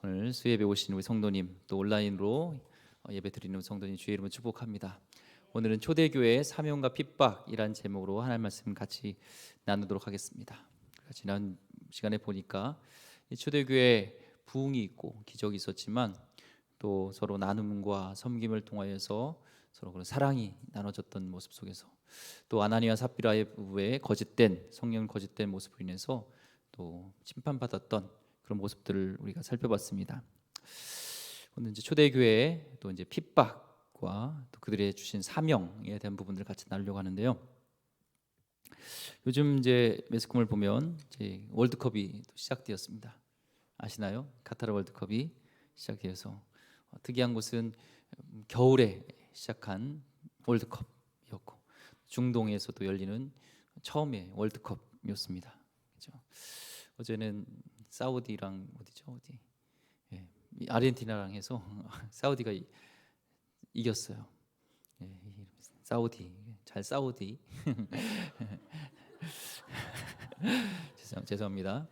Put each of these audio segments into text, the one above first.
오늘 수예배 오신 우리 성도님, 또 온라인으로 예배 드리는 성도님 주의 이름으로 축복합니다. 오늘은 초대교회의 사명과 핍박이란 제목으로 하나님 말씀 같이 나누도록 하겠습니다. 지난 시간에 보니까 이 초대교회 부흥이 있고 기적이 있었지만 또 서로 나눔과 섬김을 통하여서 서로 그런 사랑이 나눠졌던 모습 속에서 또 아나니와 삽비라의 부부의 거짓된 성령 거짓된 모습으로 인해서 또 심판받았던 그런 모습들을 우리가 살펴봤습니다. 오늘 이제 초대교회의 또 이제 핍박과 또 그들의 주신 사명에 대한 부분들을 같이 나누려고 하는데요. 요즘 이제 매스컴을 보면 이제 월드컵이 또 시작되었습니다. 아시나요? 카타르 월드컵이 시작되어서 특이한 것은 겨울에 시작한 월드컵이었고 중동에서도 열리는 처음의 월드컵이었습니다. 그렇죠? 어제는 사우디랑 어디 아르헨티나랑 해서 사우디가 이겼어요. 사우디 잘 사우디 죄송합니다.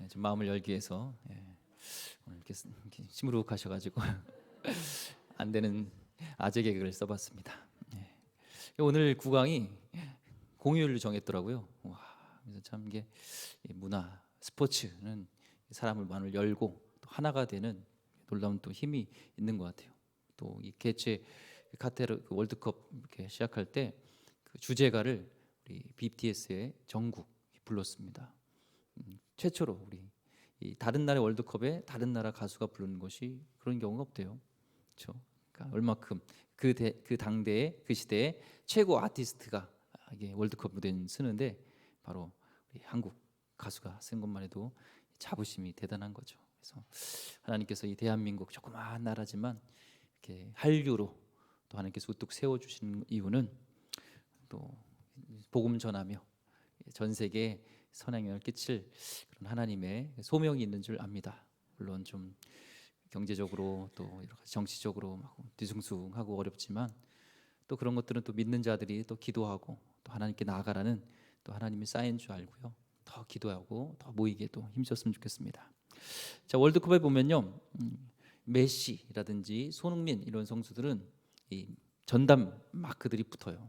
좀 마음을 열기 위해서 오늘 이렇게 시무룩하셔가지고 안 되는 아재 개그를 써봤습니다. 오늘 구강이 공휴일을 정했더라고요. 와, 그래서 참 이게 문화 스포츠는 사람을 마음을 열고 또 하나가 되는 놀라운 또 힘이 있는 것 같아요. 또 이 개최 카타르 월드컵 이렇게 시작할 때 그 주제가를 우리 BTS의 정국 불렀습니다. 최초로 우리 이 다른 나라의 월드컵에 다른 나라 가수가 부르는 것이 그런 경우가 없대요. 그렇죠? 그러니까 얼마큼 그 당대의 그 시대의 최고 아티스트가 이게 월드컵 무대에 쓰는데 바로 우리 한국 가수가 쓴 것만 해도 자부심이 대단한 거죠. 그래서 하나님께서 이 대한민국 조그마한 나라지만 이렇게 한류로 또 하나님께서 우뚝 세워 주시는 이유는 또 복음 전하며 전 세계에 선행을 끼칠 그런 하나님의 소명이 있는 줄 압니다. 물론 좀 경제적으로 또 여러 가지 정치적으로 막 뒤숭숭하고 어렵지만 또 그런 것들은 또 믿는 자들이 또 기도하고 또 하나님께 나아가라는 또 하나님의 사인 줄 알고요. 더 기도하고 더 모이게 또 힘쓰셨으면 좋겠습니다. 자, 월드컵에 보면요, 메시라든지 손흥민 이런 선수들은 이 전담 마크들이 붙어요.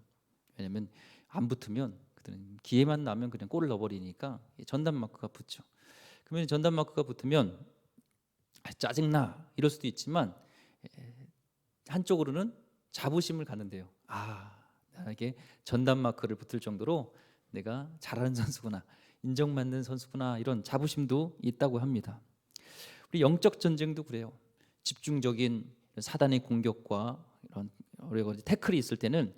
왜냐하면 안 붙으면 그들은 기회만 나면 그냥 골을 넣어버리니까 전담 마크가 붙죠. 그러면 전담 마크가 붙으면 짜증나 이럴 수도 있지만 한쪽으로는 자부심을 갖는데요. 나에게 전담 마크를 붙을 정도로 내가 잘하는 선수구나, 인정받는 선수구나, 이런 자부심도 있다고 합니다. 우리 영적 전쟁도 그래요. 집중적인 사단의 공격과 이런 여러 가지 태클이 있을 때는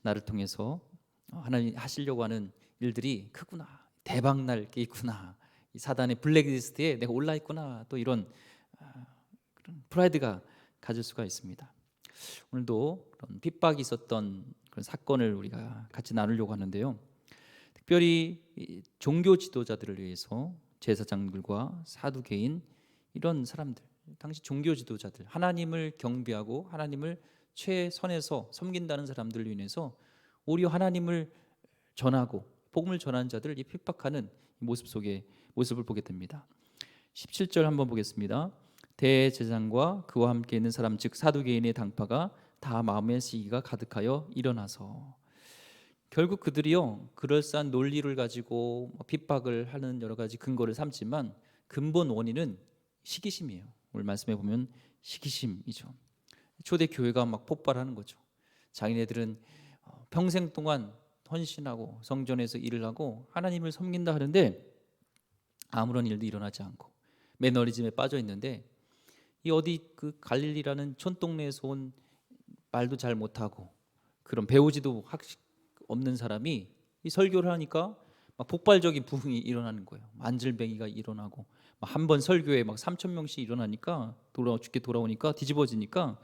나를 통해서 하나님 하시려고 하는 일들이 크구나, 대박 날 게 있구나, 이 사단의 블랙리스트에 내가 올라 있구나, 또 이런 그런 프라이드가 가질 수가 있습니다. 오늘도 그런 핍박이 있었던 그런 사건을 우리가 같이 나누려고 하는데요. 특별히 종교 지도자들을 위해서 제사장들과 사두개인 이런 사람들, 당시 종교 지도자들, 하나님을 경배하고 하나님을 최선에서 섬긴다는 사람들을 위해서 오히려 하나님을 전하고 복음을 전하는 자들을 이 핍박하는 모습 속에 모습을 보게 됩니다. 17절 한번 보겠습니다. 대제사장과 그와 함께 있는 사람 즉 사두개인의 당파가 다 마음의 시기가 가득하여 일어나서, 결국 그들이요 그럴싸한 논리를 가지고 핍박을 하는 여러 가지 근거를 삼지만 근본 원인은 시기심이에요. 오늘 말씀해 보면 시기심이죠. 초대 교회가 막 폭발하는 거죠. 자기네들은 평생 동안 헌신하고 성전에서 일을 하고 하나님을 섬긴다 하는데 아무런 일도 일어나지 않고 매너리즘에 빠져 있는데, 이 어디 그 갈릴리라는 촌동네에서 온 말도 잘 못하고 그런 배우지도 학식 없는 사람이 이 설교를 하니까 막 폭발적인 부흥이 일어나는 거예요. 만질뱅이가 일어나고 한 번 설교에 막 3천 명씩 일어나니까 죽게 돌아오니까 뒤집어지니까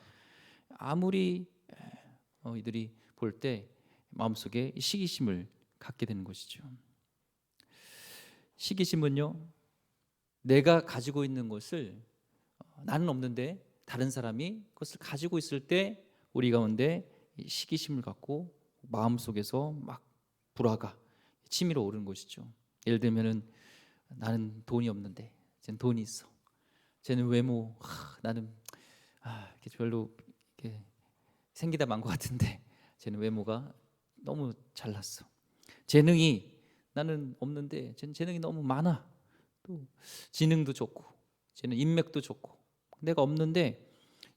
아무리 이들이 볼 때 마음속에 시기심을 갖게 되는 것이죠. 시기심은요, 내가 가지고 있는 것을 나는 없는데 다른 사람이 그것을 가지고 있을 때 우리 가운데 시기심을 갖고 마음속에서 막 불화가 치밀어 오르는 것이죠. 예를 들면은 나는 돈이 없는데 쟤는 돈이 있어. 쟤는 외모, 나는 이렇게 별로 이렇게 생기다 만 것 같은데 쟤는 외모가 너무 잘났어. 재능이 나는 없는데 쟤는 재능이 너무 많아. 또 지능도 좋고 쟤는 인맥도 좋고 내가 없는데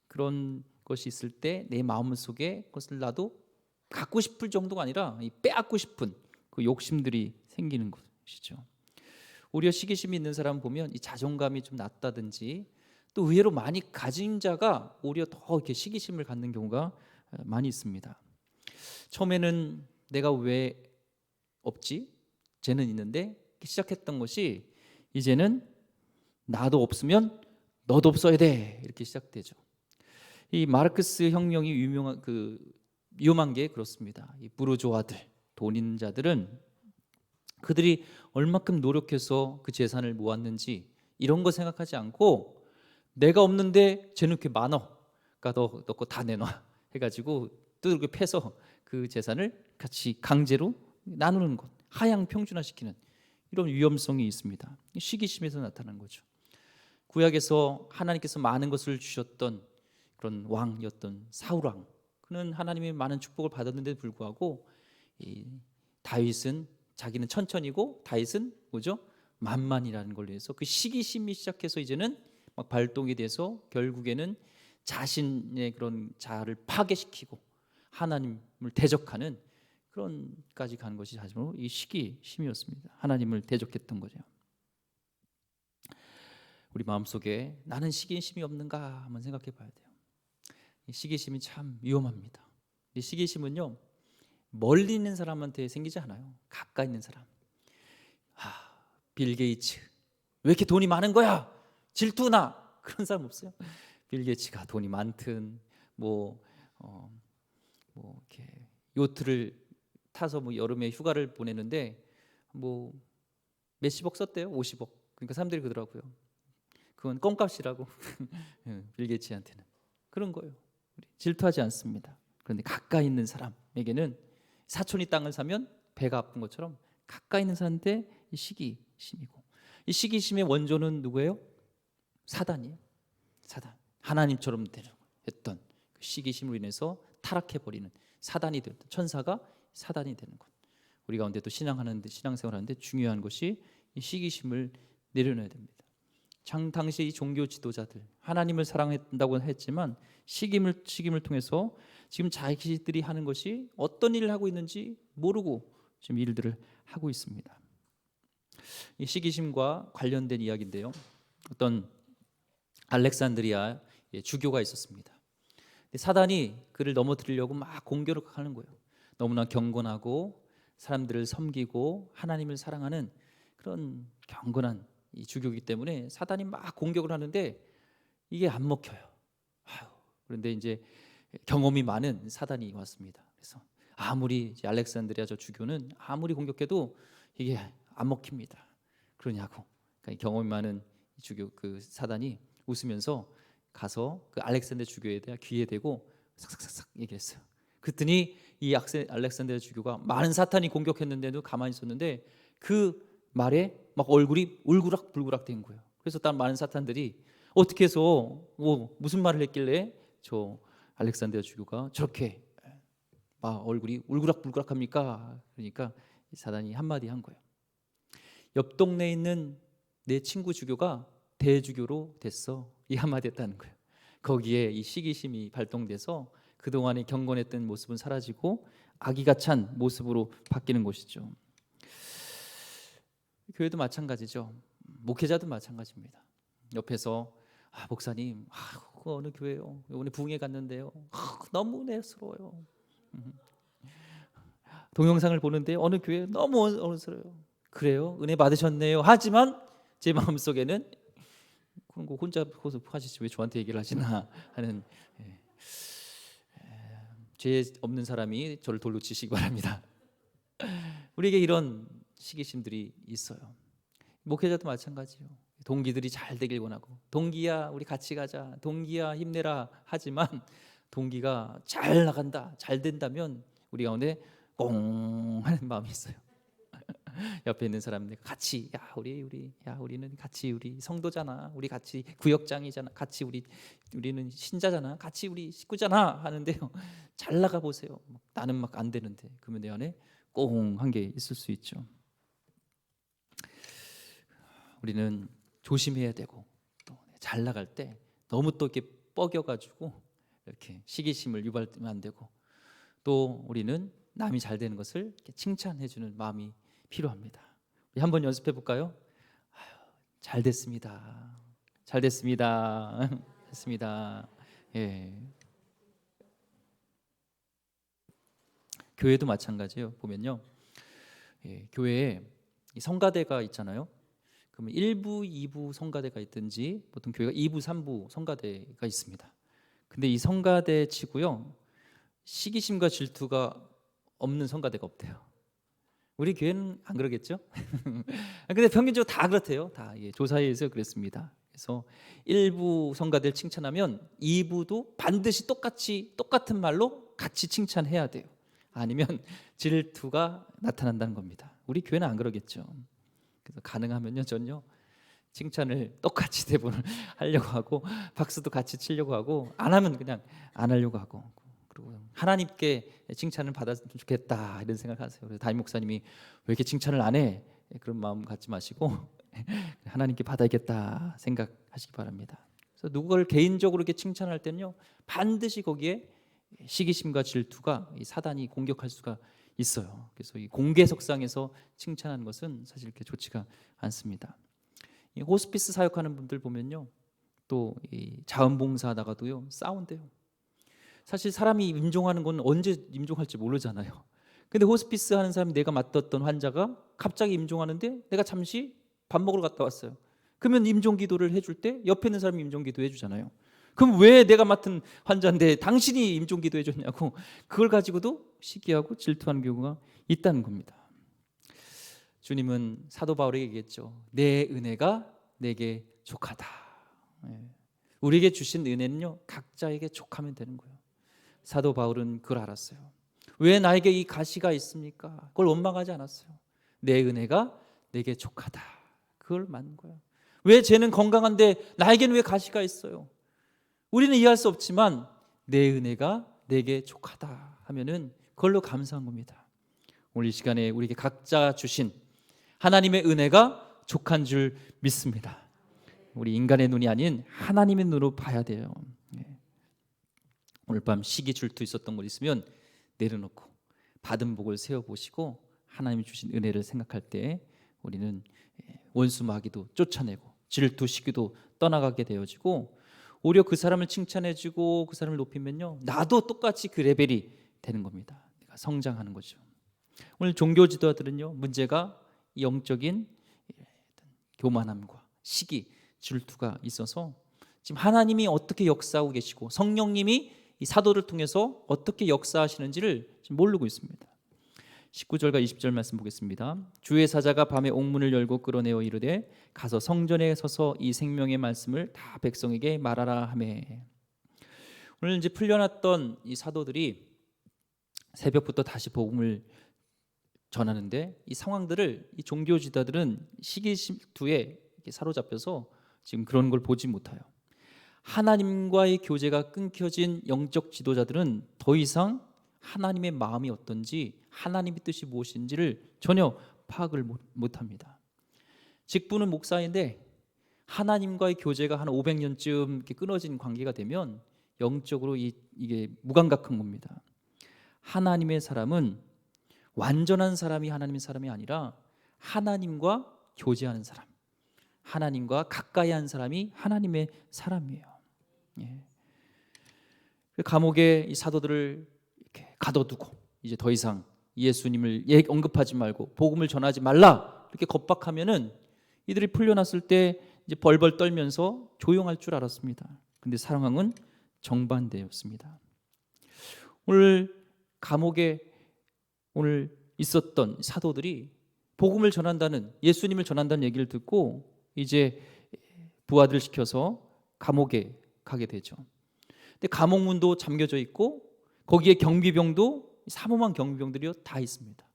그런 것이 있을 때 내 마음속에 그것을 나도 갖고 싶을 정도가 아니라 빼앗고 싶은 그 욕심들이 생기는 것이죠. 오히려 시기심이 있는 사람 보면 이 자존감이 좀 낮다든지 또 의외로 많이 가진 자가 오히려 더 이렇게 시기심을 갖는 경우가 많이 있습니다. 처음에는 내가 왜 없지? 쟤는 있는데 시작했던 것이 이제는 나도 없으면 너도 없어야 돼 이렇게 시작되죠. 이 마르크스 혁명이 위험한 게 그렇습니다. 이 부르주아들, 돈 있는 자들은 그들이 얼마큼 노력해서 그 재산을 모았는지 이런 거 생각하지 않고 내가 없는데 쟤는 이렇게 많어, 그러니까 너 거 다 내놔 해가지고 뚜들겨 패서 그 재산을 같이 강제로 나누는 것, 하향 평준화시키는 이런 위험성이 있습니다. 시기심에서 나타난 거죠. 구약에서 하나님께서 많은 것을 주셨던 그런 왕이었던 사울 왕, 그는 하나님의 많은 축복을 받았는데도 불구하고 이 다윗은 자기는 천천히고 다윗은 뭐죠? 만만이라는 걸로 해서 그 시기심이 시작해서 이제는 막 발동이 돼서 결국에는 자신의 그런 자아를 파괴시키고 하나님을 대적하는 그런까지 간 것이 사실은 이 시기심이었습니다. 하나님을 대적했던 거죠. 우리 마음속에 나는 시기심이 없는가 한번 생각해 봐야 돼요. 이 시기심이 참 위험합니다. 이 시기심은요, 멀리 있는 사람한테 생기지 않아요. 가까이 있는 사람. 빌 게이츠 왜 이렇게 돈이 많은 거야? 질투나 그런 사람 없어요? 빌 게이츠가 돈이 많든 이렇게 요트를 타서 여름에 휴가를 보내는데 몇십억 썼대요. 50억. 그러니까 사람들이 그러더라고요. 그건 껌값이라고. 빌 게이츠한테는 그런 거예요. 질투하지 않습니다. 그런데 가까이 있는 사람에게는 사촌이 땅을 사면 배가 아픈 것처럼 가까이 있는 사람한테 이 시기심이고, 이 시기심의 원조는 누구예요? 사단이에요. 사단. 하나님처럼 했던 그 시기심으로 인해서 타락해버리는 사단이 되었던 천사가 사단이 되는 것. 우리 가운데 또 신앙생활하는데 중요한 것이 이 시기심을 내려놔야 됩니다. 당시 이 종교 지도자들 하나님을 사랑한다고 했지만 시김을 통해서 지금 자기들이 하는 것이 어떤 일을 하고 있는지 모르고 지금 일들을 하고 있습니다. 이 시기심과 관련된 이야기인데요. 어떤 알렉산드리아 주교가 있었습니다. 사단이 그를 넘어뜨리려고 막 공격을 하는 거예요. 너무나 경건하고 사람들을 섬기고 하나님을 사랑하는 그런 경건한 이 주교이기 때문에 사단이 막 공격을 하는데 이게 안 먹혀요. 그런데 이제 경험이 많은 사단이 왔습니다. 그래서 아무리 알렉산드리아 저 주교는 아무리 공격해도 이게 안 먹힙니다. 그러냐고. 그러니까 경험이 많은 주교 그 사단이 웃으면서 가서 그 알렉산드리아 주교에 대해 귀에 대고 삭삭삭삭 얘기했어요. 그랬더니 이 알렉산드리아 주교가 많은 사탄이 공격했는데도 가만히 있었는데 그 말에 막 얼굴이 울그락불그락 된 거예요. 그래서 다른 많은 사탄들이 어떻게 해서 무슨 말을 했길래 저 알렉산드리아 주교가 저렇게 막 얼굴이 울그락불그락합니까? 그러니까 사단이 한마디 한 거예요. 옆 동네에 있는 내 친구 주교가 대주교로 됐어. 이 한마디 했다는 거예요. 거기에 이 시기심이 발동돼서 그동안의 경건했던 모습은 사라지고 악의가 찬 모습으로 바뀌는 것이죠. 교회도 마찬가지죠. 목회자도 마찬가지입니다. 옆에서 목사님 어느 교회요? 오늘 부흥회 갔는데요. 너무 은혜스러워요. 동영상을 보는데 어느 교회 너무 은혜스러워요. 그래요? 은혜 받으셨네요. 하지만 제 마음속에는 그런 거 혼자 하시지 왜 저한테 얘기를 하시나 하는 죄 없는 사람이 저를 돌로 치시기 바랍니다. 우리에게 이런 시기심들이 있어요. 목회자도 마찬가지요. 동기들이 잘 되길 원하고 동기야 우리 같이 가자, 동기야 힘내라 하지만 동기가 잘 나간다, 잘 된다면 우리 가운데 꽁 하는 마음이 있어요. 옆에 있는 사람들 같이 우리는 같이 우리 성도잖아, 우리 같이 구역장이잖아, 같이 우리는 신자잖아, 같이 우리 식구잖아 하는데요. 잘 나가 보세요. 나는 막 안 되는데 그러면 내 안에 꽁한 게 있을 수 있죠. 우리는 조심해야 되고 또 잘 나갈 때 너무 또 이렇게 뻐겨가지고 이렇게 시기심을 유발하면 안 되고 또 우리는 남이 잘 되는 것을 이렇게 칭찬해주는 마음이 필요합니다. 우리 한번 연습해 볼까요? 잘 됐습니다. 잘 됐습니다. 됐습니다. 예. 교회도 마찬가지예요. 보면요, 예, 교회에 이 성가대가 있잖아요. 그러면 1부, 2부 성가대가 있든지 보통 교회가 2부, 3부 성가대가 있습니다. 근데 이 성가대 치고요, 시기심과 질투가 없는 성가대가 없대요. 우리 교회는 안 그러겠죠? 근데 평균적으로 다 그렇대요. 다 조사에서 그랬습니다. 그래서 1부 성가대를 칭찬하면 2부도 반드시 똑같은 말로 같이 칭찬해야 돼요. 아니면 질투가 나타난다는 겁니다. 우리 교회는 안 그러겠죠. 그래서 가능하면요, 전요 칭찬을 똑같이 대본을 하려고 하고 박수도 같이 치려고 하고 안 하면 그냥 안 하려고 하고 그리고 하나님께 칭찬을 받았으면 좋겠다 이런 생각하세요. 그래서 담임 목사님이 왜 이렇게 칭찬을 안 해? 그런 마음 갖지 마시고 하나님께 받아야겠다 생각하시기 바랍니다. 그래서 누구를 개인적으로 이렇게 칭찬할 때는요, 반드시 거기에 시기심과 질투가 이 사단이 공격할 수가 있어요. 그래서 이 공개석상에서 칭찬하는 것은 사실 이렇게 좋지가 않습니다. 이 호스피스 사역하는 분들 보면요, 또 이 자원봉사하다가도요 싸운대요. 사실 사람이 임종하는 건 언제 임종할지 모르잖아요. 근데 호스피스 하는 사람이 내가 맡았던 환자가 갑자기 임종하는데 내가 잠시 밥 먹으러 갔다 왔어요. 그러면 임종 기도를 해줄 때 옆에 있는 사람이 임종 기도 해주잖아요. 그럼 왜 내가 맡은 환자인데 당신이 임종 기도 해줬냐고, 그걸 가지고도 시기하고 질투하는 경우가 있다는 겁니다. 주님은 사도 바울에게 얘기했죠. 내 은혜가 내게 족하다. 우리에게 주신 은혜는요, 각자에게 족하면 되는 거예요. 사도 바울은 그걸 알았어요. 왜 나에게 이 가시가 있습니까? 그걸 원망하지 않았어요. 내 은혜가 내게 족하다. 그걸 맞는 거예요. 왜 쟤는 건강한데 나에게는 왜 가시가 있어요? 우리는 이해할 수 없지만 내 은혜가 내게 족하다 하면은 그걸로 감사한 겁니다. 오늘 이 시간에 우리에게 각자 주신 하나님의 은혜가 족한 줄 믿습니다. 우리 인간의 눈이 아닌 하나님의 눈으로 봐야 돼요. 오늘 밤 시기 질투 있었던 것 있으면 내려놓고 받은 복을 세어보시고 하나님이 주신 은혜를 생각할 때 우리는 원수 마귀도 쫓아내고 질투 시기도 떠나가게 되어지고, 오히려 그 사람을 칭찬해주고 그 사람을 높이면요, 나도 똑같이 그 레벨이 되는 겁니다. 내가 성장하는 거죠. 오늘 종교 지도자들은요, 문제가 영적인 교만함과 시기, 질투가 있어서 지금 하나님이 어떻게 역사하고 계시고 성령님이 이 사도를 통해서 어떻게 역사하시는지를 지금 모르고 있습니다. 19절과 20절 말씀 보겠습니다. 주의 사자가 밤에 옥문을 열고 끌어내어 이르되 가서 성전에 서서 이 생명의 말씀을 다 백성에게 말하라 하매. 오늘 이제 풀려났던 이 사도들이 새벽부터 다시 복음을 전하는데 이 상황들을 이 종교 지도자들은 시기 질투에 사로잡혀서 지금 그런 걸 보지 못해요. 하나님과의 교제가 끊겨진 영적 지도자들은 더 이상 하나님의 마음이 어떤지, 하나님의 뜻이 무엇인지를 전혀 파악을 못합니다. 직분은 목사인데 하나님과의 교제가 한 500년쯤 이렇게 끊어진 관계가 되면 영적으로 이게 무감각한 겁니다. 하나님의 사람은 완전한 사람이 하나님의 사람이 아니라 하나님과 교제하는 사람, 하나님과 가까이 한 사람이 하나님의 사람이에요. 감옥에 이 사도들을 이렇게 가둬두고 이제 더 이상 예수님을 언급하지 말고 복음을 전하지 말라 이렇게 겁박하면은 이들이 풀려났을 때 이제 벌벌 떨면서 조용할 줄 알았습니다. 근데 상황은 정반대였습니다. 오늘 감옥에 오늘 있었던 사도들이 복음을 전한다는, 예수님을 전한다는 얘기를 듣고 이제 부하들 시켜서 감옥에 가게 되죠. 근데 감옥문도 잠겨져 있고 거기에 경비병도 삼엄한 경비병들이 다 있습니다.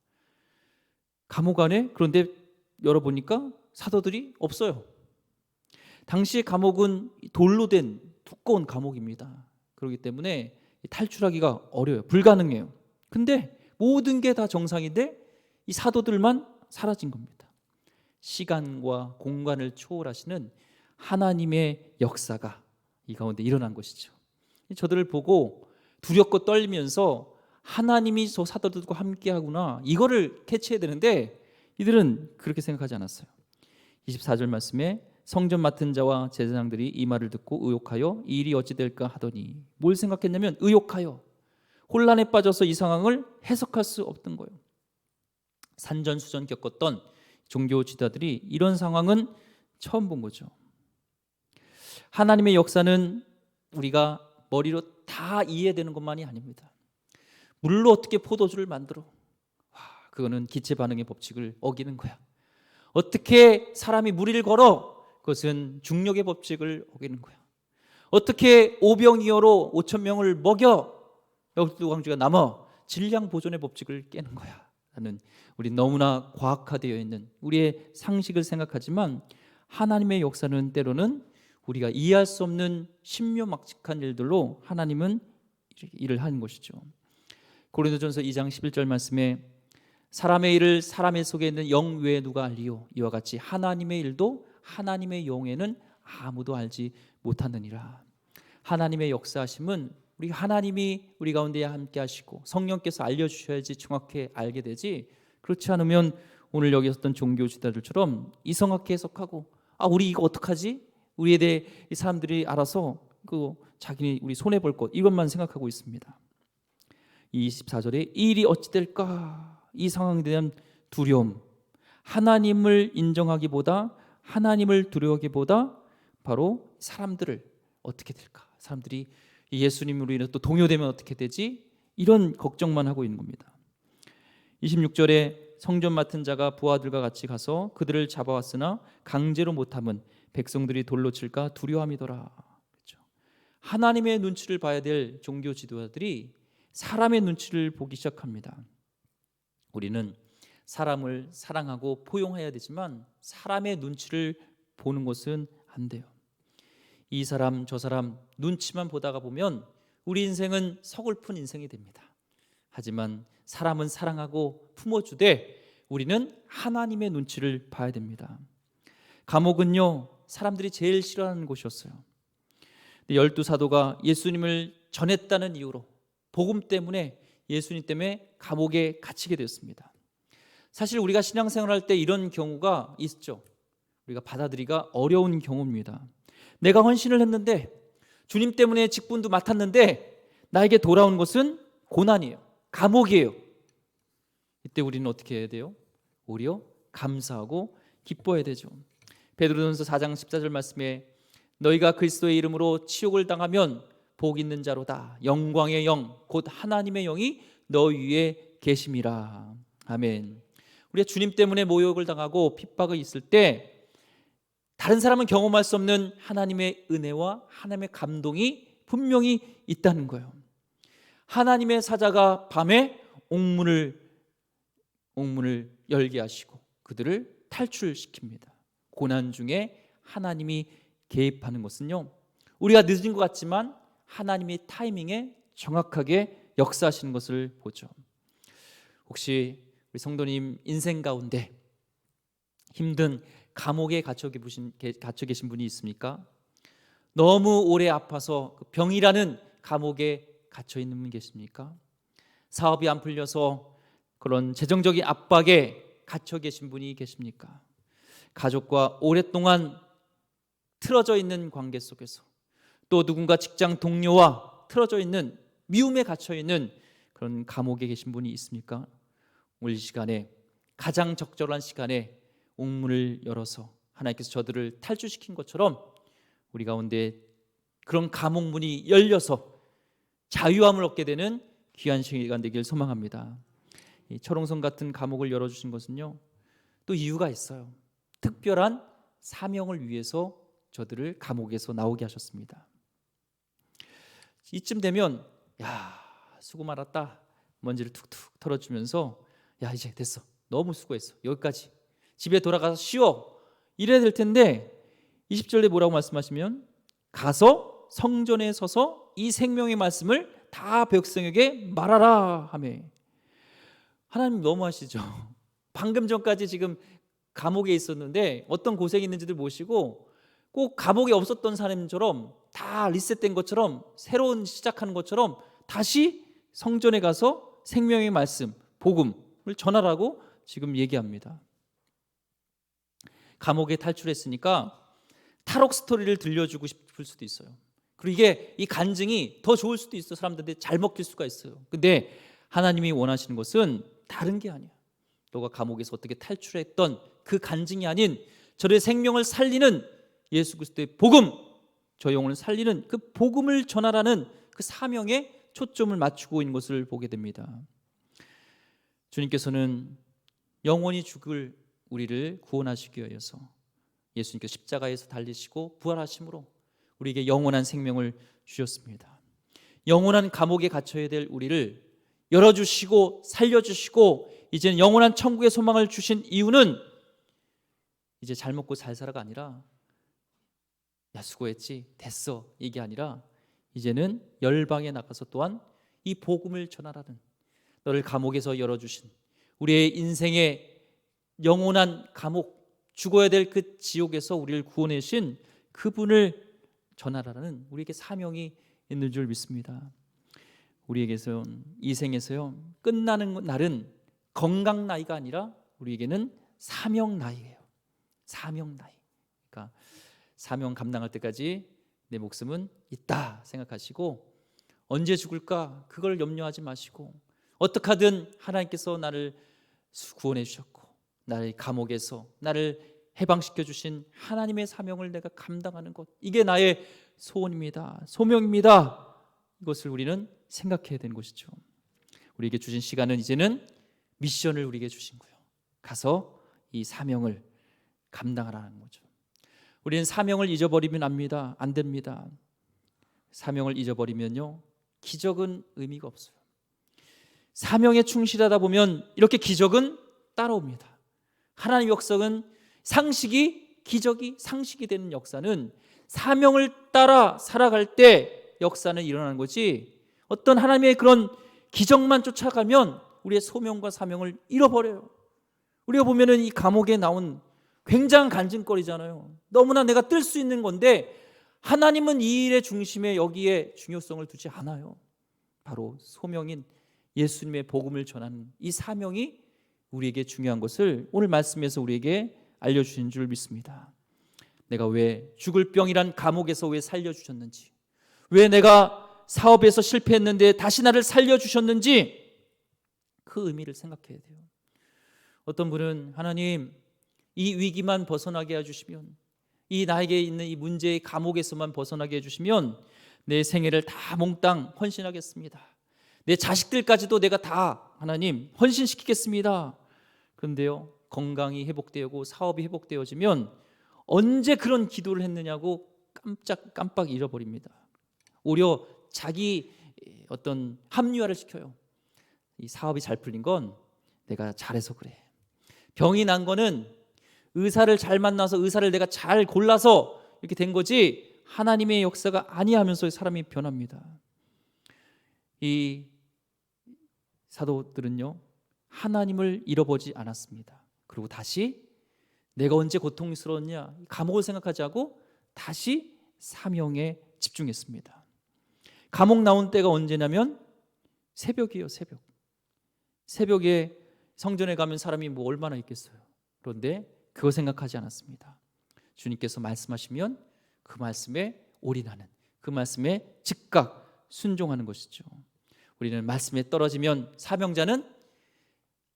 감옥 안에 그런데 열어보니까 사도들이 없어요. 당시의 감옥은 돌로 된 두꺼운 감옥입니다. 그렇기 때문에 탈출하기가 어려워요. 불가능해요. 근데 모든 게 다 정상인데 이 사도들만 사라진 겁니다. 시간과 공간을 초월하시는 하나님의 역사가 이 가운데 일어난 것이죠. 저들을 보고 두렵고 떨면서 하나님이 저 사도들과 함께하구나, 이거를 캐치해야 되는데 이들은 그렇게 생각하지 않았어요. 24절 말씀에 성전 맡은 자와 제사장들이 이 말을 듣고 의혹하여 이 일이 어찌 될까 하더니, 뭘 생각했냐면 의혹하여, 혼란에 빠져서 이 상황을 해석할 수 없던 거예요. 산전수전 겪었던 종교 지도자들이 이런 상황은 처음 본 거죠. 하나님의 역사는 우리가 머리로 다 이해되는 것만이 아닙니다. 물로 어떻게 포도주를 만들어? 그거는 기체 반응의 법칙을 어기는 거야. 어떻게 사람이 무리를 걸어? 그것은 중력의 법칙을 어기는 거야. 어떻게 오병이어로 5천 명을 먹여? 12광주가 남아 질량 보존의 법칙을 깨는 거야. 라는, 우리 너무나 과학화되어 있는 우리의 상식을 생각하지만 하나님의 역사는 때로는 우리가 이해할 수 없는 신묘막측한 일들로 하나님은 일을 하는 것이죠. 고린도전서 2장 11절 말씀에 사람의 일을 사람의 속에 있는 영 외에 누가 알리요? 이와 같이 하나님의 일도 하나님의 영에는 아무도 알지 못하느니라. 하나님의 역사하심은 우리 하나님이 우리 가운데 함께 하시고 성령께서 알려주셔야지 정확히 알게 되지, 그렇지 않으면 오늘 여기 있었던 종교 지도자들처럼 이성학계 해석하고 우리 이거 어떡하지? 우리에 대해 이 사람들이 알아서 자기네 우리 손해 볼 것, 이것만 생각하고 있습니다. 24절에 이 일이 어찌 될까? 이 상황에 대한 두려움, 하나님을 인정하기보다 하나님을 두려워하기보다 바로 사람들을 어떻게 될까? 사람들이 예수님으로 인해서 또 동요되면 어떻게 되지? 이런 걱정만 하고 있는 겁니다. 26절에 성전 맡은 자가 부하들과 같이 가서 그들을 잡아왔으나 강제로 못함은 백성들이 돌로 칠까 두려움이더라. 그렇죠? 하나님의 눈치를 봐야 될 종교 지도자들이 사람의 눈치를 보기 시작합니다. 우리는 사람을 사랑하고 포용해야 되지만 사람의 눈치를 보는 것은 안 돼요. 이 사람 저 사람 눈치만 보다가 보면 우리 인생은 서글픈 인생이 됩니다. 하지만 사람은 사랑하고 품어주되 우리는 하나님의 눈치를 봐야 됩니다. 감옥은요, 사람들이 제일 싫어하는 곳이었어요. 12사도가 예수님을 전했다는 이유로, 복음 때문에, 예수님 때문에 감옥에 갇히게 되었습니다. 사실 우리가 신앙생활할 때 이런 경우가 있죠. 우리가 받아들이기가 어려운 경우입니다. 내가 헌신을 했는데, 주님 때문에 직분도 맡았는데 나에게 돌아온 것은 고난이에요. 감옥이에요. 이때 우리는 어떻게 해야 돼요? 오히려 감사하고 기뻐해야 되죠. 베드로전서 4장 14절 말씀에 너희가 그리스도의 이름으로 치욕을 당하면 복 있는 자로다. 영광의 영 곧 하나님의 영이 너희 위에 계심이라. 아멘. 우리가 주님 때문에 모욕을 당하고 핍박이 있을 때 다른 사람은 경험할 수 없는 하나님의 은혜와 하나님의 감동이 분명히 있다는 거예요. 하나님의 사자가 밤에 옥문을 열게 하시고 그들을 탈출시킵니다. 고난 중에 하나님이 개입하는 것은요, 우리가 늦은 것 같지만 하나님의 타이밍에 정확하게 역사하시는 것을 보죠. 혹시 우리 성도님 인생 가운데 힘든 감옥에 갇혀 계신 분이 있습니까? 너무 오래 아파서 병이라는 감옥에 갇혀 있는 분 계십니까? 사업이 안 풀려서 그런 재정적인 압박에 갇혀 계신 분이 계십니까? 가족과 오랫동안 틀어져 있는 관계 속에서, 또 누군가 직장 동료와 틀어져 있는 미움에 갇혀 있는 그런 감옥에 계신 분이 있습니까? 오늘 이 시간에, 가장 적절한 시간에 옥문을 열어서 하나님께서 저들을 탈출시킨 것처럼 우리 가운데 그런 감옥문이 열려서 자유함을 얻게 되는 귀한 시간 되길 소망합니다. 이 철옹성 같은 감옥을 열어주신 것은요, 또 이유가 있어요. 특별한 사명을 위해서 저들을 감옥에서 나오게 하셨습니다. 이쯤 되면 수고 많았다 먼지를 툭툭 털어주면서 이제 됐어, 너무 수고했어. 여기까지. 집에 돌아가서 쉬어. 이래야 될 텐데 20절에 뭐라고 말씀하시면 가서 성전에 서서 이 생명의 말씀을 다 백성에게 말하라 하며. 하나님 너무하시죠. 방금 전까지 지금 감옥에 있었는데 어떤 고생이 있는지들 모시고 꼭 감옥에 없었던 사람처럼 다 리셋된 것처럼 새로운 시작하는 것처럼 다시 성전에 가서 생명의 말씀, 복음을 전하라고 지금 얘기합니다. 감옥에 탈출했으니까 탈옥 스토리를 들려주고 싶을 수도 있어요. 그리고 이게 이 간증이 더 좋을 수도 있어요. 사람들한테 잘 먹힐 수가 있어요. 근데 하나님이 원하시는 것은 다른 게 아니야. 너가 감옥에서 어떻게 탈출했던 그 간증이 아닌 저의 생명을 살리는 예수 그리스도의 복음, 저 영혼을 살리는 그 복음을 전하라는 그 사명에 초점을 맞추고 있는 것을 보게 됩니다. 주님께서는 영원히 죽을 우리를 구원하시기 위해서 예수님께서 십자가에서 달리시고 부활하심으로 우리에게 영원한 생명을 주셨습니다. 영원한 감옥에 갇혀야 될 우리를 열어주시고 살려주시고 이제는 영원한 천국의 소망을 주신 이유는 이제 잘 먹고 잘 살아가 아니라 야 수고했지 됐어 이게 아니라 이제는 열방에 나가서 또한 이 복음을 전하라는, 너를 감옥에서 열어주신 우리의 인생의 영원한 감옥, 죽어야 될 그 지옥에서 우리를 구원해신 그분을 전하라는 우리에게 사명이 있는 줄 믿습니다. 우리에게서 이 생에서요 끝나는 날은 건강 나이가 아니라 우리에게는 사명 나이예요. 사명 나이. 그러니까 사명 감당할 때까지 내 목숨은 있다 생각하시고 언제 죽을까 그걸 염려하지 마시고 어떻게 하든 하나님께서 나를 구원해 주셨고 나를 감옥에서 나를 해방시켜 주신 하나님의 사명을 내가 감당하는 것, 이게 나의 소원입니다. 소명입니다. 이것을 우리는 생각해야 되는 것이죠. 우리에게 주신 시간은 이제는 미션을 우리에게 주신 거예요. 가서 이 사명을 감당하라는 거죠. 우리는 사명을 잊어버리면 안 됩니다. 사명을 잊어버리면요 기적은 의미가 없어요. 사명에 충실하다 보면 이렇게 기적은 따라옵니다. 하나님의 역사는 기적이 상식이 되는 역사는 사명을 따라 살아갈 때 역사는 일어나는 거지, 어떤 하나님의 그런 기적만 쫓아가면 우리의 소명과 사명을 잃어버려요. 우리가 보면은 이 감옥에 나온 굉장한 간증거리잖아요. 너무나 내가 뜰 수 있는 건데 하나님은 이 일의 중심에 여기에 중요성을 두지 않아요. 바로 소명인 예수님의 복음을 전하는 이 사명이 우리에게 중요한 것을 오늘 말씀에서 우리에게 알려주신 줄 믿습니다. 내가 왜 죽을 병이란 감옥에서 왜 살려주셨는지, 왜 내가 사업에서 실패했는데 다시 나를 살려주셨는지 그 의미를 생각해야 돼요. 어떤 분은 하나님 이 위기만 벗어나게 해주시면, 이 나에게 있는 이 문제의 감옥에서만 벗어나게 해주시면 내 생애를 다 몽땅 헌신하겠습니다. 내 자식들까지도 내가 다 하나님 헌신시키겠습니다. 그런데요 건강이 회복되고 사업이 회복되어지면 언제 그런 기도를 했느냐고 깜빡 잃어버립니다. 오히려 자기 어떤 합리화를 시켜요. 이 사업이 잘 풀린 건 내가 잘해서 그래. 병이 난 거는 의사를 잘 만나서 의사를 내가 잘 골라서 이렇게 된 거지 하나님의 역사가 아니하면서 사람이 변합니다. 이 사도들은요 하나님을 잃어보지 않았습니다. 그리고 다시 내가 언제 고통스러웠냐 감옥을 생각하지 않고 다시 사명에 집중했습니다. 감옥 나온 때가 언제냐면 새벽이에요. 새벽에 성전에 가면 사람이 뭐 얼마나 있겠어요. 그런데 그거 생각하지 않았습니다. 주님께서 말씀하시면 그 말씀에 올인하는, 그 말씀에 즉각 순종하는 것이죠. 우리는 말씀에 떨어지면 사명자는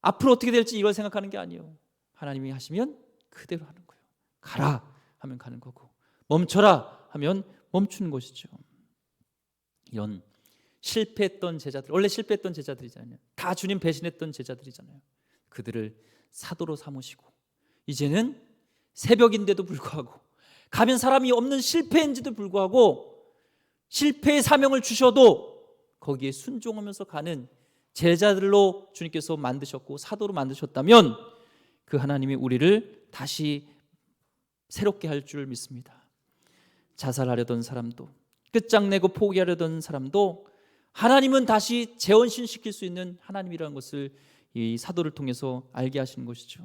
앞으로 어떻게 될지 이걸 생각하는 게 아니에요. 하나님이 하시면 그대로 하는 거예요. 가라 하면 가는 거고 멈춰라 하면 멈추는 것이죠. 이런 실패했던 제자들, 원래 실패했던 제자들이잖아요. 다 주님 배신했던 제자들이잖아요. 그들을 사도로 삼으시고 이제는 새벽인데도 불구하고 가면 사람이 없는 실패인지도 불구하고 실패의 사명을 주셔도 거기에 순종하면서 가는 제자들로 주님께서 만드셨고 사도로 만드셨다면 그 하나님이 우리를 다시 새롭게 할 줄 믿습니다. 자살하려던 사람도, 끝장내고 포기하려던 사람도 하나님은 다시 재원신시킬 수 있는 하나님이라는 것을 이 사도를 통해서 알게 하시는 것이죠.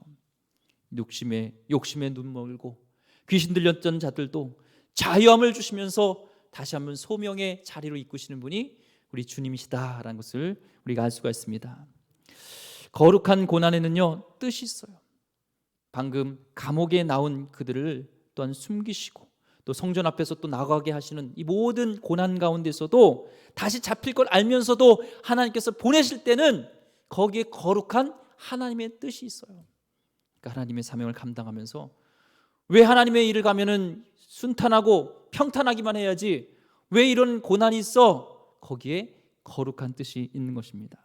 욕심에 눈 멀고 귀신 들렸던 자들도 자유함을 주시면서 다시 한번 소명의 자리로 이끄시는 분이 우리 주님이시다라는 것을 우리가 알 수가 있습니다. 거룩한 고난에는요 뜻이 있어요. 방금 감옥에 나온 그들을 또한 숨기시고 또 성전 앞에서 또 나가게 하시는 이 모든 고난 가운데서도 다시 잡힐 걸 알면서도 하나님께서 보내실 때는 거기에 거룩한 하나님의 뜻이 있어요. 그러니까 하나님의 사명을 감당하면서 왜 하나님의 일을 가면은 순탄하고 평탄하기만 해야지 왜 이런 고난이 있어? 거기에 거룩한 뜻이 있는 것입니다.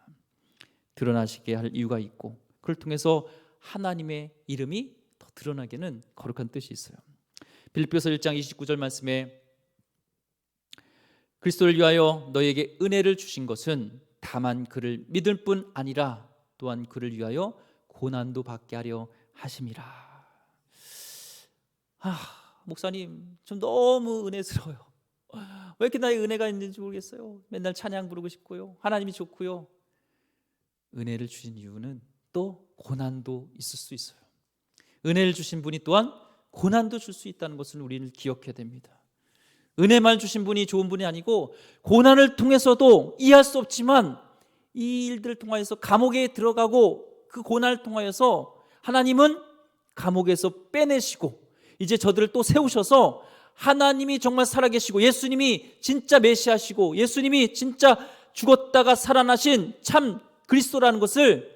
드러나시게 할 이유가 있고 그걸 통해서 하나님의 이름이 더 드러나게는 거룩한 뜻이 있어요. 빌립보서 1장 29절 말씀에 그리스도를 위하여 너에게 은혜를 주신 것은 다만 그를 믿을 뿐 아니라 또한 그를 위하여 고난도 받게 하려 하심이라. 목사님 좀 너무 은혜스러워요. 왜 이렇게 나의 은혜가 있는지 모르겠어요. 맨날 찬양 부르고 싶고요. 하나님이 좋고요. 은혜를 주신 이유는 또 고난도 있을 수 있어요. 은혜를 주신 분이 또한 고난도 줄 수 있다는 것을 우리는 기억해야 됩니다. 은혜만 주신 분이 좋은 분이 아니고 고난을 통해서도 이해할 수 없지만 이 일들을 통하여서 감옥에 들어가고 그 고난을 통하여서 하나님은 감옥에서 빼내시고 이제 저들을 또 세우셔서 하나님이 정말 살아계시고 예수님이 진짜 메시아시고 예수님이 진짜 죽었다가 살아나신 참 그리스도라는 것을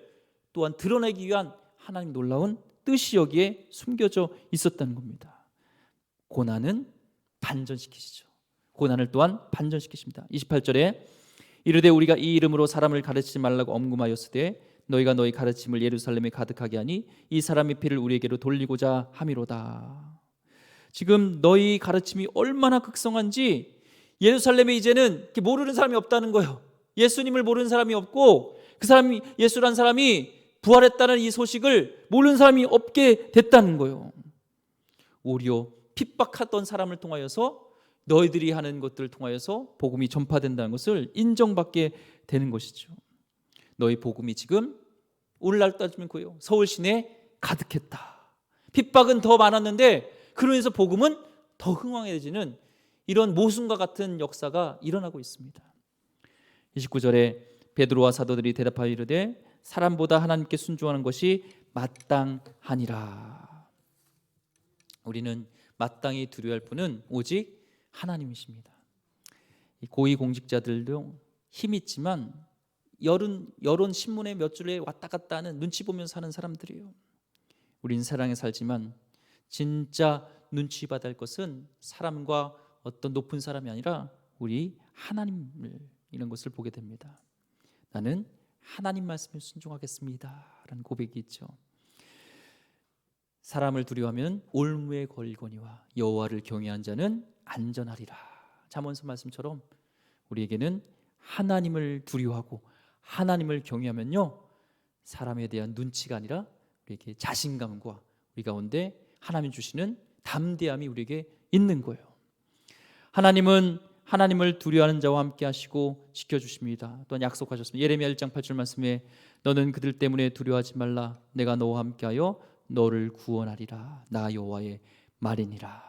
또한 드러내기 위한 하나님 놀라운 뜻이 여기에 숨겨져 있었다는 겁니다. 고난은 반전시키시죠. 고난을 또한 반전시키십니다. 28절에 이르되 우리가 이 이름으로 사람을 가르치지 말라고 엄금하였으되 너희가 너희 가르침을 예루살렘에 가득하게 하니 이 사람의 피를 우리에게로 돌리고자 함이로다. 지금 너희 가르침이 얼마나 극성한지 예루살렘에 이제는 모르는 사람이 없다는 거예요. 예수님을 모르는 사람이 없고 그 사람이 예수라는 사람이 부활했다는 이 소식을 모르는 사람이 없게 됐다는 거예요. 오히려 핍박하던 사람을 통하여서 너희들이 하는 것들을 통하여서 복음이 전파된다는 것을 인정받게 되는 것이죠. 너희 복음이 지금 오늘날 따지면 그예요. 서울 시내에 가득했다. 핍박은 더 많았는데 그러면서 복음은 더 흥황해지는 이런 모순과 같은 역사가 일어나고 있습니다. 29절에 베드로와 사도들이 대답하여 이르되 사람보다 하나님께 순종하는 것이 마땅하니라. 우리는 마땅히 두려워할 분은 오직 하나님이십니다. 고위공직자들도 힘이 있지만 여론 신문에 몇 줄에 왔다 갔다 하는 눈치 보면서 사는 사람들이에요. 우린 세상에 살지만 진짜 눈치 받아야 할 것은 사람과 어떤 높은 사람이 아니라 우리 하나님을 이런 것을 보게 됩니다. 나는 하나님 말씀에 순종하겠습니다 라는 고백이 있죠. 사람을 두려워하면 올무에 걸거니와 여호와를 경외한 자는 안전하리라. 잠언서 말씀처럼 우리에게는 하나님을 두려워하고 하나님을 경외하면요 사람에 대한 눈치가 아니라 우리에게 자신감과 우리 가운데 하나님 주시는 담대함이 우리에게 있는 거예요. 하나님은 하나님을 두려워하는 자와 함께 하시고 지켜주십니다. 또한 약속하셨습니다. 예레미야 1장 8절 말씀에 너는 그들 때문에 두려워하지 말라. 내가 너와 함께하여 너를 구원하리라. 나 여호와의 말이니라.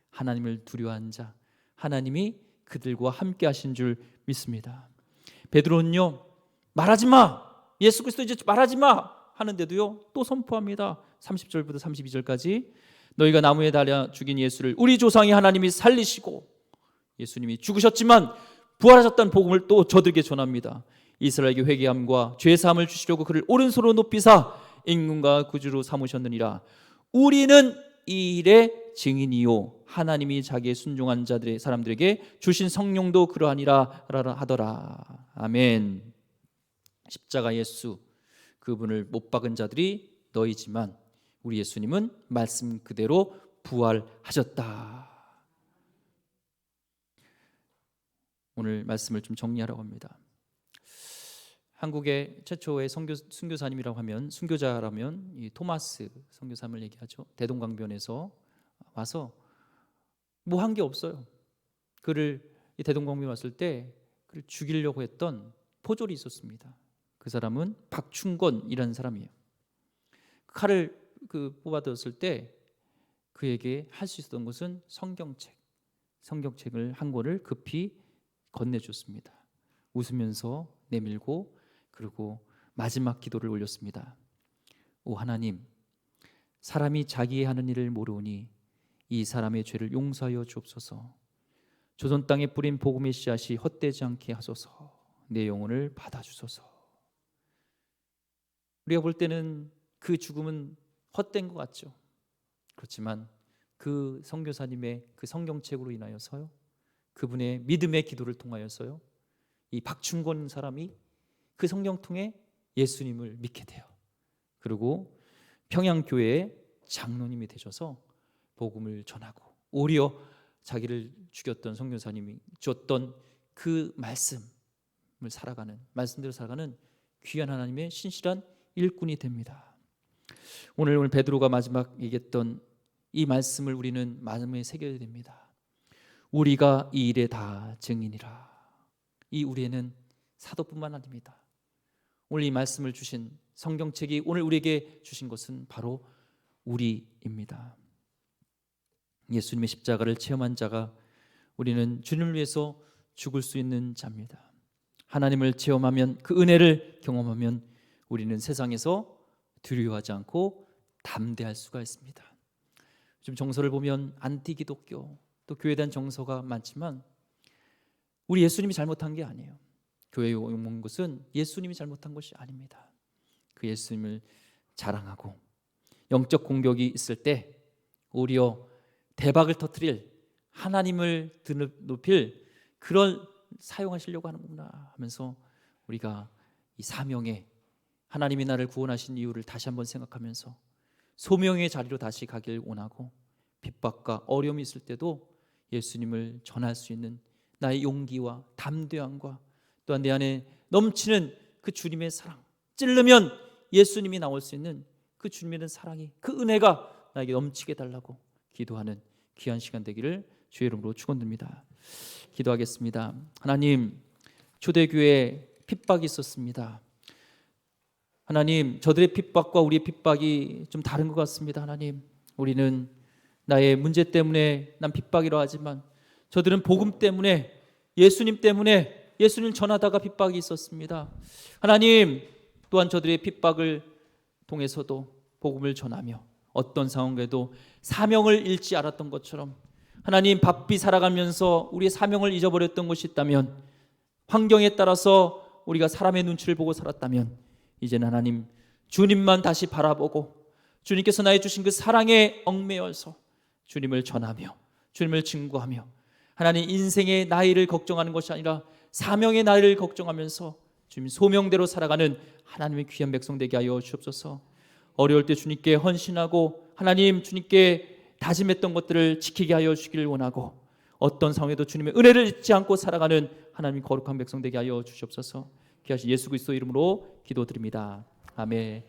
하나님을 두려워하는 자, 하나님이 그들과 함께 하신 줄 믿습니다. 베드로는요 말하지 마, 예수 그리스도 이제 말하지 마 하는데도요 또 선포합니다. 30절부터 32절까지 너희가 나무에 달려 죽인 예수를 우리 조상이 하나님이 살리시고 예수님이 죽으셨지만 부활하셨다는 복음을 또 저들에게 전합니다. 이스라엘에게 회개함과 죄사함을 주시려고 그를 오른손으로 높이사 임금과 구주로 삼으셨느니라. 우리는 이 일의 증인이요 하나님이 자기의 순종한 자들의 사람들에게 주신 성령도 그러하니라 하더라. 아멘. 십자가 예수 그분을 못 박은 자들이 너희지만 우리 예수님은 말씀 그대로 부활하셨다. 오늘 말씀을 좀 정리하려고 합니다. 한국의 최초의 순교사님이라고 하면 순교자라면 이 토마스 선교사님을 얘기하죠. 대동강변에서 와서 뭐 한 게 없어요. 그를 이 대동강변에 왔을 때 그를 죽이려고 했던 포졸이 있었습니다. 그 사람은 박충건이라는 사람이에요. 칼을 뽑아들었을 때 그에게 할 수 있었던 것은 성경책을 한 권을 급히 건네줬습니다. 웃으면서 내밀고 그리고 마지막 기도를 올렸습니다. 오 하나님, 사람이 자기의 하는 일을 모르오니 이 사람의 죄를 용서하여 주옵소서. 조선 땅에 뿌린 복음의 씨앗이 헛되지 않게 하소서. 내 영혼을 받아주소서. 우리가 볼 때는 그 죽음은 헛된 것 같죠. 그렇지만 그 선교사님의 그 성경책으로 인하여서요, 그분의 믿음의 기도를 통하여서요, 이 박충건 사람이 그 성경 통해 예수님을 믿게 돼요. 그리고 평양교회의 장로님이 되셔서 복음을 전하고 오히려 자기를 죽였던 선교사님이 주었던 그 말씀대로 살아가는 귀한 하나님의 신실한 일꾼이 됩니다. 오늘 베드로가 마지막 얘기했던 이 말씀을 우리는 마음에 새겨야 됩니다. 우리가 이 일에 다 증인이라. 이 우리에는 사도뿐만 아닙니다. 오늘 이 말씀을 주신 성경책이 오늘 우리에게 주신 것은 바로 우리입니다. 예수님의 십자가를 체험한 자가 우리는 주님을 위해서 죽을 수 있는 자입니다. 하나님을 체험하면, 그 은혜를 경험하면 우리는 세상에서 두려워하지 않고 담대할 수가 있습니다. 지금 정서를 보면 안티기독교, 또 교회에 대한 정서가 많지만 우리 예수님이 잘못한 게 아니에요. 교회에 온 것은 예수님이 잘못한 것이 아닙니다. 그 예수님을 자랑하고 영적 공격이 있을 때 오히려 대박을 터뜨릴, 하나님을 높일 그런 사용하시려고 하는구나 하면서 우리가 이 사명에 하나님이 나를 구원하신 이유를 다시 한번 생각하면서 소명의 자리로 다시 가길 원하고 핍박과 어려움이 있을 때도 예수님을 전할 수 있는 나의 용기와 담대함과 또한 내 안에 넘치는 그 주님의 사랑, 찌르면 예수님이 나올 수 있는 그 주님에 대한 사랑이, 그 은혜가 나에게 넘치게 달라고 기도하는 귀한 시간 되기를 주의 이름으로 축원드립니다. 기도하겠습니다. 하나님, 초대교회에 핍박이 있었습니다. 하나님, 저들의 핍박과 우리의 핍박이 좀 다른 것 같습니다. 하나님, 우리는 나의 문제 때문에 난 핍박이라 하지만 저들은 복음 때문에, 예수님 때문에 예수님을 전하다가 핍박이 있었습니다. 하나님, 또한 저들의 핍박을 통해서도 복음을 전하며 어떤 상황에도 사명을 잃지 않았던 것처럼 하나님, 바삐 살아가면서 우리의 사명을 잊어버렸던 것이 있다면, 환경에 따라서 우리가 사람의 눈치를 보고 살았다면 이제는 하나님, 주님만 다시 바라보고 주님께서 나의 주신 그 사랑에 얽매여서 주님을 전하며 주님을 증거하며 하나님, 인생의 나이를 걱정하는 것이 아니라 사명의 나이를 걱정하면서 주님 소명대로 살아가는 하나님의 귀한 백성 되게 하여 주옵소서. 어려울 때 주님께 헌신하고 하나님, 주님께 다짐했던 것들을 지키게 하여 주기를 원하고 어떤 상황에도 주님의 은혜를 잊지 않고 살아가는 하나님 거룩한 백성 되게 하여 주시옵소서. 귀하신 예수 그리스도 이름으로 기도드립니다. 아멘.